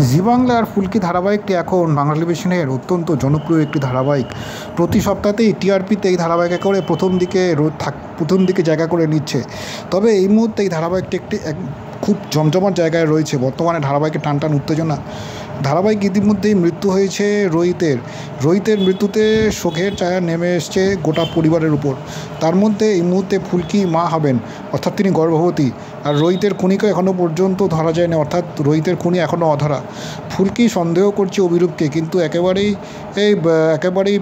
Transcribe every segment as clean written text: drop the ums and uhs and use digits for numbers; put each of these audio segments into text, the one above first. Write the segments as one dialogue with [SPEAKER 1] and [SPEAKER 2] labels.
[SPEAKER 1] জি বাংলা আর ফুলকি ধারাবাহিকটি এখন বাংলা টেলিভিশনের অত্যন্ত জনপ্রিয় একটি ধারাবাহিক। প্রতি সপ্তাহতেই টিআরপিতে এই ধারাবাহিকে করে প্রথম দিকে জায়গা করে নিচ্ছে। তবে এই মুহূর্তে এই ধারাবাহিকটি খুব জমজমাট জায়গায় রয়েছে। বর্তমানে ধারাবাহিকের টানটান উত্তেজনা। ধারাবাহিক ইতিমধ্যেই মৃত্যু হয়েছে রোহিতের মৃত্যুতে শোকের ছায়া নেমে এসছে গোটা পরিবারের উপর। তার মধ্যে এই মুহূর্তে ফুলকি মা হবেন, অর্থাৎ তিনি গর্ভবতী। আর রোহিতের খুনিকে এখনও পর্যন্ত ধরা যায়নি, অর্থাৎ রোহিতের খুনি এখনও অধরা। ফুলকি সন্দেহ করছে অভিরূপকে, কিন্তু একেবারেই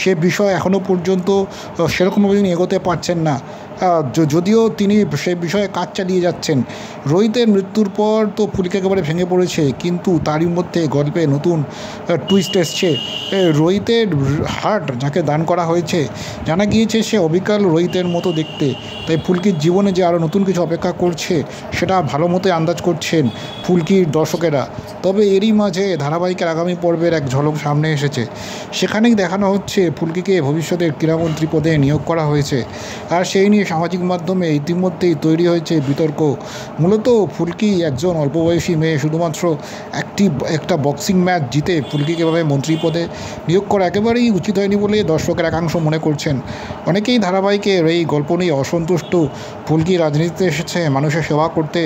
[SPEAKER 1] সে বিষয় এখনও পর্যন্ত সেরকমভাবে তিনি এগোতে পারছেন না। যদিও তিনি সে বিষয়ে কাজ চালিয়ে যাচ্ছেন। রোহিতের মৃত্যুর পর তো ফুলকি একেবারে ভেঙে পড়েছে, কিন্তু তারই মধ্যে গল্পে নতুন টুইস্ট এসছে। রোহিতের হার্ট যাকে দান করা হয়েছে, জানা গিয়েছে সে অবিকল রোহিতের মতো দেখতে। তাই ফুলকির জীবনে যে আরও নতুন কিছু অপেক্ষা করছে সেটা ভালো মতোই আন্দাজ করছেন ফুলকির দর্শকেরা। তবে এরই মাঝে ধারাবাহিকের আগামী পর্বের এক ঝলক সামনে এসেছে। সেখানেই দেখানো হচ্ছে ফুলকিকে ভবিষ্যতের ক্রীড়ামন্ত্রী পদে নিয়োগ করা হয়েছে। আর সেই নিয়ে সামাজিক মাধ্যমে ইতিমধ্যেই তৈরি হয়েছে বিতর্ক। মূলত ফুলকি একজন অল্প বয়সী মেয়ে, শুধুমাত্র একটা বক্সিং ম্যাচ জিতে ফুলকিকে এভাবে মন্ত্রী পদে নিয়োগ করা একেবারেই উচিত হয়নি বলে দর্শকের একাংশ মনে করছেন। অনেকেই ধারাবাহিকের এই গল্প নিয়ে অসন্তুষ্ট। ফুলকি রাজনীতিতে এসেছে মানুষের সেবা করতে,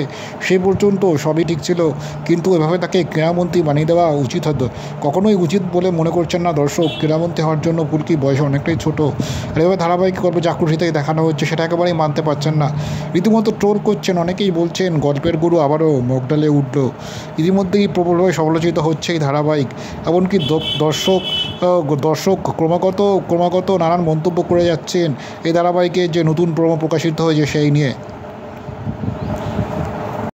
[SPEAKER 1] সে পর্যন্ত সবই ঠিক ছিল, কিন্তু এভাবে তাকে ক্রীড়ামন্ত্রী বানিয়ে দেওয়া উচিত হতো কখনোই উচিত বলে মনে করছেন না দর্শক। ক্রীড়ামন্ত্রী হওয়ার জন্য ফুলকি বয়সে অনেকটাই ছোটো। আর এভাবে ধারাবাহিক গল্পে চাকরি থেকে দেখানো হচ্ছে সেটা একেবারেই মানতে পারছেন না। রীতিমতো ট্রোল করছেন, অনেকেই বলছেন গল্পের গুরু আবারও মগডালে উঠল। ইতিমধ্যেই প্রবলভাবে সমালোচিত হচ্ছে এই ধারাবাহিক। এমনকি দর্শক ক্রমাগত নানান মন্তব্য করে যাচ্ছেন এই ধারাবাহিকে যে নতুন প্রোমো প্রকাশিত হয়েছে সেই নিয়ে।